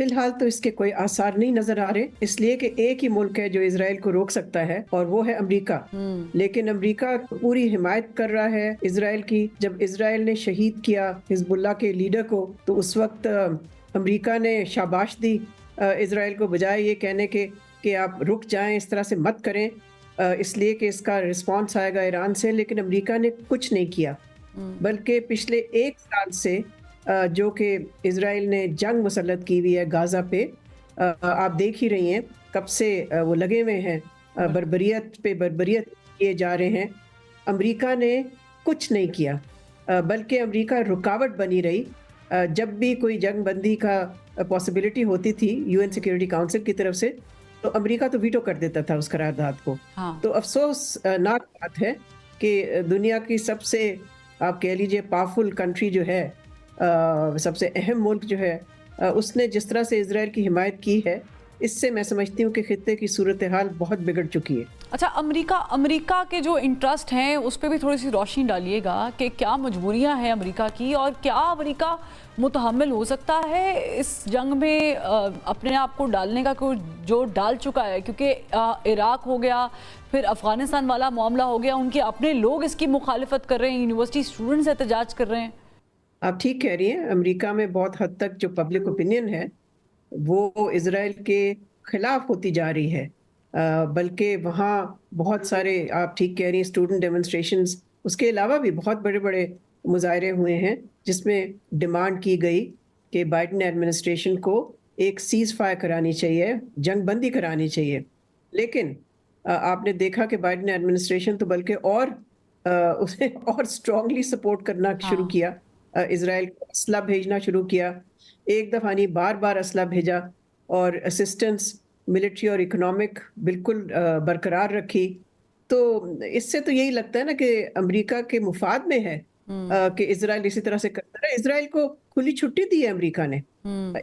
فی الحال تو اس کے کوئی آثار نہیں نظر آ رہے، اس لیے کہ ایک ہی ملک ہے جو اسرائیل کو روک سکتا ہے اور وہ ہے امریکہ۔ لیکن امریکہ پوری حمایت کر رہا ہے اسرائیل کی۔ جب اسرائیل نے شہید کیا حزب اللہ کے لیڈر کو تو اس وقت امریکہ نے شاباش دی اسرائیل کو، بجائے یہ کہنے کے کہ آپ رک جائیں، اس طرح سے مت کریں، اس لیے کہ اس کا رسپانس آئے گا ایران سے۔ لیکن امریکہ نے کچھ نہیں کیا، بلکہ پچھلے ایک سال سے جو کہ اسرائیل نے جنگ مسلط کی ہوئی ہے غازہ پہ، آپ دیکھ ہی رہی ہیں کب سے وہ لگے ہوئے ہیں، بربریت پہ بربریت کیے جا رہے ہیں۔ امریکہ نے کچھ نہیں کیا، بلکہ امریکہ رکاوٹ بنی رہی۔ جب بھی کوئی جنگ بندی کا پاسبلٹی ہوتی تھی یو این سیکیورٹی کاؤنسل کی طرف سے، تو امریکہ تو ویٹو کر دیتا تھا اس قرارداد کو۔ تو افسوس ناک بات ہے کہ دنیا کی سب سے آپ کہہ لیجئے پاورفل کنٹری جو ہے، سب سے اہم ملک جو ہے، اس نے جس طرح سے اسرائیل کی حمایت کی ہے، اس سے میں سمجھتی ہوں کہ خطے کی صورتحال بہت بگڑ چکی ہے۔ اچھا، امریکہ کے جو انٹرسٹ ہیں اس پہ بھی تھوڑی سی روشنی ڈالیے گا کہ کیا مجبوریاں ہیں امریکہ کی، اور کیا امریکہ متحمل ہو سکتا ہے اس جنگ میں اپنے آپ کو ڈالنے کا کوئی جو ڈال چکا ہے؟ کیونکہ عراق ہو گیا، پھر افغانستان والا معاملہ ہو گیا، ان کے اپنے لوگ اس کی مخالفت کر رہے ہیں، یونیورسٹی اسٹوڈنٹس احتجاج کر رہے ہیں۔ آپ ٹھیک کہہ رہی ہیں، امریکہ میں بہت حد تک جو پبلک اوپینین ہے وہ اسرائیل کے خلاف ہوتی جا رہی ہے، بلکہ وہاں بہت سارے آپ ٹھیک کہہ رہی ہیں اسٹوڈنٹ ڈیمونسٹریشنز، اس کے علاوہ بھی بہت بڑے بڑے مظاہرے ہوئے ہیں جس میں ڈیمانڈ کی گئی کہ بائیڈن ایڈمنسٹریشن کو ایک سیز فائر کرانی چاہیے، جنگ بندی کرانی چاہیے۔ لیکن آپ نے دیکھا کہ بائیڈن ایڈمنسٹریشن تو بلکہ اس نے اور اسٹرانگلی سپورٹ کرنا شروع کیا، اسرائیل کو اسلحہ بھیجنا شروع کیا، ایک دفعہ نہیں بار بار اسلحہ بھیجا، اور اسسٹنس ملٹری اور اکنامک بالکل برقرار رکھی۔ تو اس سے تو یہی لگتا ہے نا کہ امریکہ کے مفاد میں ہے کہ اسرائیل اسی طرح سے کرتا رہے۔ اسرائیل کو کھلی چھٹی دی ہے امریکہ نے،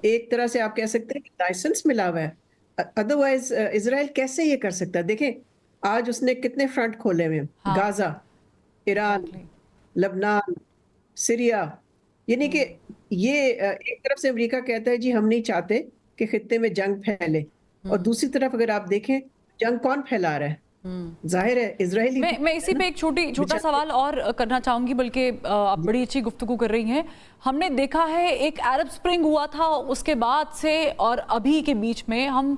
ایک طرح سے آپ کہہ سکتے ہیں کہ لائسنس ملا ہوا ہے، ادروائز اسرائیل کیسے یہ کر سکتا ہے؟ دیکھیں آج اس نے کتنے فرنٹ کھولے ہوئے ہیں، غازہ، ایران، لبنان، سیریا، یعنی کہ یہ ایک طرف سے امریکہ کہتا ہے جی ہم نہیں چاہتے کہ خطے میں جنگ پھیلے، اور دوسری طرف اگر آپ دیکھیں جنگ کون پھیلا رہا ہے؟ ظاہر ہے اسرائیلی۔ میں اسی پہ ایک چھوٹا سوال اور کرنا چاہوں گی، بلکہ آپ بڑی اچھی گفتگو کر رہی ہیں۔ ہم نے دیکھا ہے ایک عرب سپرنگ ہوا تھا، اس کے بعد سے اور ابھی کے بیچ میں ہم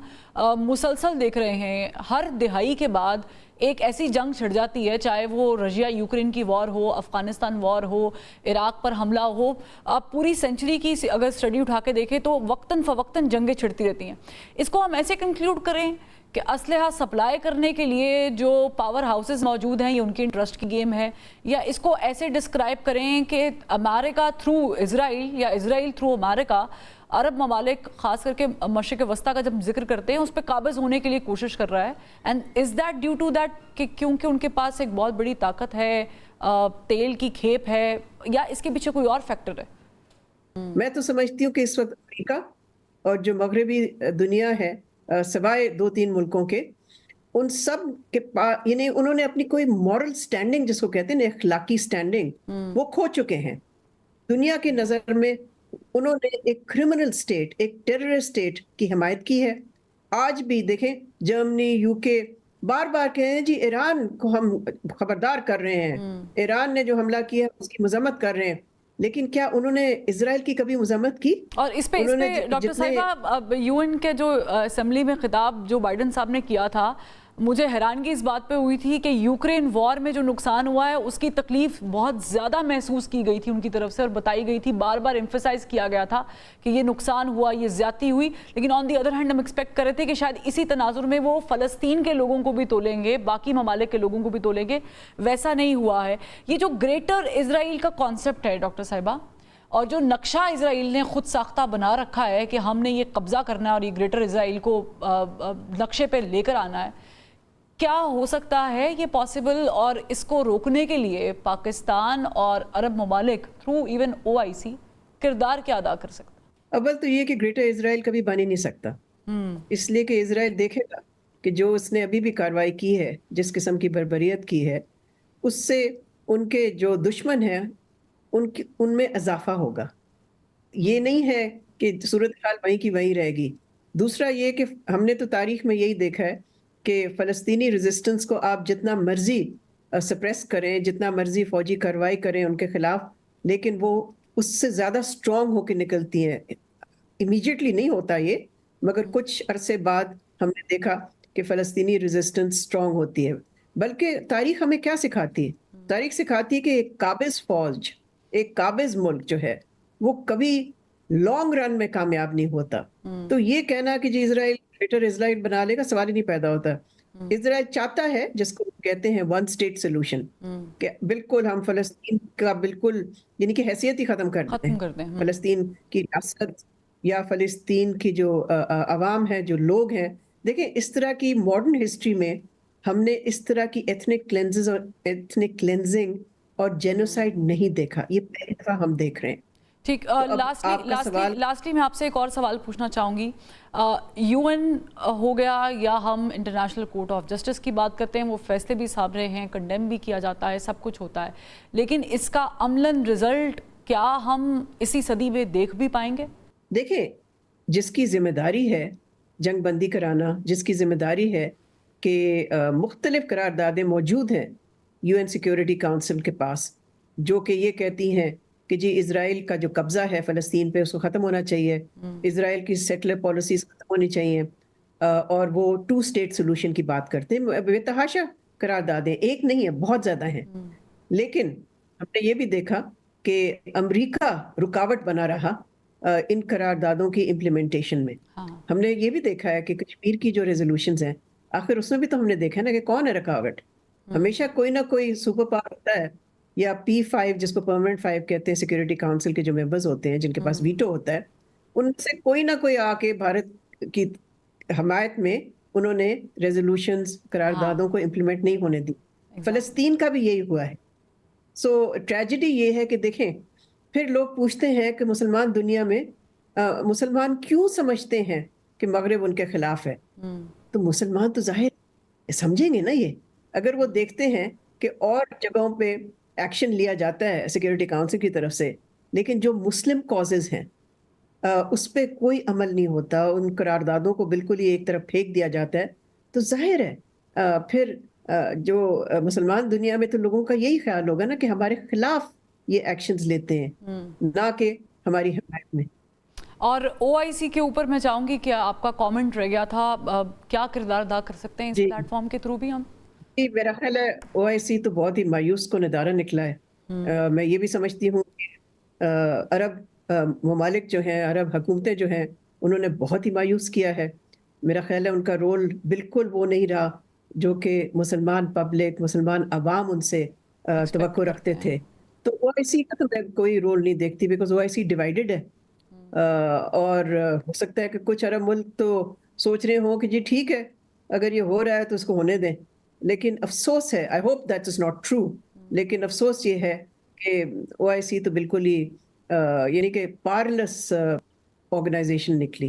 مسلسل دیکھ رہے ہیں ہر دہائی کے بعد ایک ایسی جنگ چھڑ جاتی ہے، چاہے وہ رشیا یوکرین کی وار ہو، افغانستان وار ہو، عراق پر حملہ ہو۔ آپ پوری سینچری کی اگر سٹڈی اٹھا کے دیکھیں تو وقتاً فوقتاً جنگیں چھڑتی رہتی ہیں۔ اس کو ہم ایسے کنکلیوڈ کریں کہ اسلحہ سپلائی کرنے کے لیے جو پاور ہاؤسز موجود ہیں یہ ان کی انٹرسٹ کی گیم ہے، یا اس کو ایسے ڈسکرائب کریں کہ امریکہ تھرو اسرائیل یا اسرائیل تھرو امریکہ عرب ممالک، خاص کر کے مشرق وسطیٰ کا جب ذکر کرتے ہیں، اس پہ قابض ہونے کے لیے کوشش کر رہا ہے؟ And is that due to that کہ کیونکہ ان کے پاس ایک بہت بڑی طاقت ہے، تیل کی کھیپ ہے، یا اس کے پیچھے کوئی اور فیکٹر ہے؟ میں تو سمجھتی ہوں کہ اس وقت امریکہ اور جو مغربی دنیا ہے سوائے 2-3 ملکوں کے، ان سب کے پاس یعنی انہوں نے اپنی کوئی مورل سٹینڈنگ جس کو کہتے ہیں اخلاقی سٹینڈنگ وہ کھو چکے ہیں۔ دنیا کی نظر میں انہوں نے ایک کرمنل سٹیٹ، ایک ٹیررسٹ سٹیٹ کی حمایت کی ہے۔ آج بھی دیکھیں جرمنی، یو کے بار بار کہے ہیں جی ایران کو ہم خبردار کر رہے ہیں، ایران نے جو حملہ کیا اس کی مذمت کر رہے ہیں، لیکن کیا انہوں نے اسرائیل کی کبھی مذمت کی؟ اور اس پہ ڈاکٹر صاحبہ یو این کے جو اسمبلی میں خطاب جو بائیڈن صاحب نے کیا تھا، مجھے حیرانگی اس بات پہ ہوئی تھی کہ یوکرین وار میں جو نقصان ہوا ہے اس کی تکلیف بہت زیادہ محسوس کی گئی تھی ان کی طرف سے، اور بتائی گئی تھی، بار بار ایمفیسائز کیا گیا تھا کہ یہ نقصان ہوا، یہ زیادتی ہوئی، لیکن آن دی ادر ہینڈ ہم ایکسپیکٹ کر رہے تھے کہ شاید اسی تناظر میں وہ فلسطین کے لوگوں کو بھی تولیں گے، باقی ممالک کے لوگوں کو بھی تولیں گے۔ ویسا نہیں ہوا ہے۔ یہ جو گریٹر اسرائیل کا کانسیپٹ ہے ڈاکٹر صاحبہ، اور جو نقشہ اسرائیل نے خود ساختہ بنا رکھا ہے کہ ہم نے یہ قبضہ کرنا ہے اور یہ گریٹر اسرائیل کو نقشے پہ لے کر آنا ہے، کیا ہو سکتا ہے یہ پاسبل؟ اور اس کو روکنے کے لیے پاکستان اور عرب ممالک تھرو ایون OIC کردار کیا ادا کر سکتا ہے؟ اول تو یہ کہ گریٹر اسرائیل کبھی بن ہی نہیں سکتا، اس لیے کہ اسرائیل دیکھے گا کہ جو اس نے ابھی بھی کارروائی کی ہے، جس قسم کی بربریت کی ہے، اس سے ان کے جو دشمن ہیں ان میں اضافہ ہوگا۔ یہ نہیں ہے کہ صورتحال وہیں کی وہیں رہے گی. دوسرا یہ کہ ہم نے تو تاریخ میں یہی دیکھا ہے کہ فلسطینی ریزسٹنس کو آپ جتنا مرضی سپریس کریں، جتنا مرضی فوجی کارروائی کریں ان کے خلاف، لیکن وہ اس سے زیادہ سٹرونگ ہو کے نکلتی ہیں. امیجیٹلی نہیں ہوتا یہ، مگر کچھ عرصے بعد ہم نے دیکھا کہ فلسطینی ریزسٹنس سٹرونگ ہوتی ہے. بلکہ تاریخ ہمیں کیا سکھاتی ہے؟ تاریخ سکھاتی ہے کہ ایک قابض فوج، ایک قابض ملک جو ہے وہ کبھی لانگ رن میں کامیاب نہیں ہوتا. تو یہ کہنا کہ جی اسرائیل گریٹر اسرائیل بنا لے گا، سوال ہی نہیں پیدا ہوتا. اسرائیل چاہتا ہے، جس کو کہتے ہیں ون اسٹیٹ سولوشن، کہ بالکل ہم فلسطین کا بالکل یعنی کہ حیثیت ہی ختم کر دیں. فلسطین کی ریاست یا فلسطین کی جو عوام ہے، جو لوگ ہیں، دیکھیں اس طرح کی ماڈرن ہسٹری میں ہم نے اس طرح کی ایتھنک کلینزنگ اور جینوسائیڈ نہیں دیکھا. یہ پہلی دفعہ ہم دیکھ رہے ہیں. ٹھیک. لاسٹلی میں آپ سے ایک اور سوال پوچھنا چاہوں گی. یو این ہو گیا یا ہم انٹرنیشنل کورٹ آف جسٹس کی بات کرتے ہیں، وہ فیصلے بھی سامنے ہیں، کنڈیم بھی کیا جاتا ہے، سب کچھ ہوتا ہے، لیکن اس کا عملاً رزلٹ کیا ہم اسی صدی میں دیکھ بھی پائیں گے؟ دیکھیں، جس کی ذمہ داری ہے جنگ بندی کرانا، جس کی ذمہ داری ہے کہ مختلف قراردادیں موجود ہیں یو این سیکیورٹی کاؤنسل کے پاس، جو کہ یہ کہتی ہیں کہ جی اسرائیل کا جو قبضہ ہے فلسطین پہ اس کو ختم ہونا چاہیے، اسرائیل کی سیٹلر پالیسیز ختم ہونی چاہیے، اور وہ 2 اسٹیٹ سولوشن کی بات کرتے ہیں. بے تحاشا قراردادیں، ایک نہیں ہے، بہت زیادہ ہیں. لیکن ہم نے یہ بھی دیکھا کہ امریکہ رکاوٹ بنا رہا ان قراردادوں کی امپلیمنٹیشن میں. ہم نے یہ بھی دیکھا ہے کہ کشمیر کی جو ریزولوشنز ہیں، آخر اس میں بھی تو ہم نے دیکھا نا کہ کون ہے رکاوٹ. ہمیشہ کوئی نہ کوئی سپر پاور ہوتا ہے، یا P5 جس کو پرماننٹ 5 کہتے ہیں، سیکیورٹی کاؤنسل کے جو ممبرز ہوتے ہیں جن کے پاس ویٹو ہوتا ہے، ان سے کوئی نہ کوئی آ کے بھارت کی حمایت میں انہوں نے ریزولوشنز، قراردادوں کو امپلیمنٹ نہیں ہونے دی. فلسطین کا بھی یہی ہوا ہے. سو ٹریجڈی یہ ہے کہ دیکھیں، پھر لوگ پوچھتے ہیں کہ مسلمان دنیا میں مسلمان کیوں سمجھتے ہیں کہ مغرب ان کے خلاف ہے. تو مسلمان تو ظاہر سمجھیں گے نا یہ، اگر وہ دیکھتے ہیں کہ اور جگہوں پہ ایکشن لیا جاتا ہے سیکیورٹی کاؤنسل کی طرف سے، لیکن جو مسلم کازز ہیں اس پہ کوئی عمل نہیں ہوتا، ان قراردادوں کو بالکل ہی ایک طرف پھینک دیا جاتا ہے. تو ظاہر ہے پھر جو مسلمان دنیا میں تو لوگوں کا یہی خیال ہوگا نا کہ ہمارے خلاف یہ ایکشنز لیتے ہیں، نہ کہ ہماری حمایت میں. اور OIC کے اوپر میں چاہوں گی کہ آپ کا کامنٹ رہ گیا تھا، کیا کردار ادا کر سکتے ہیں اس پلیٹ فارم کے تھرو بھی ہم؟ میرا خیال ہے OIC تو بہت ہی مایوس کن ادارہ نکلا ہے. میں یہ بھی سمجھتی ہوں کہ عرب ممالک جو ہیں، عرب حکومتیں جو ہیں، انہوں نے بہت ہی مایوس کیا ہے. میرا خیال ہے ان کا رول بالکل وہ نہیں رہا جو کہ مسلمان پبلک، مسلمان عوام ان سے توقع رکھتے تھے. تو OIC کا تو میں کوئی رول نہیں دیکھتی، بیکاز OIC ڈیوائیڈڈ ہے. اور ہو سکتا ہے کہ کچھ عرب ملک تو سوچ رہے ہوں کہ جی ٹھیک ہے، اگر یہ ہو رہا ہے تو اس کو ہونے دیں. لیکن افسوس ہے، I hope that is not true, لیکن افسوس یہ ہے کہ OIC تو بالکل ہی یعنی کہ پارلس آرگنائزیشن نکلی.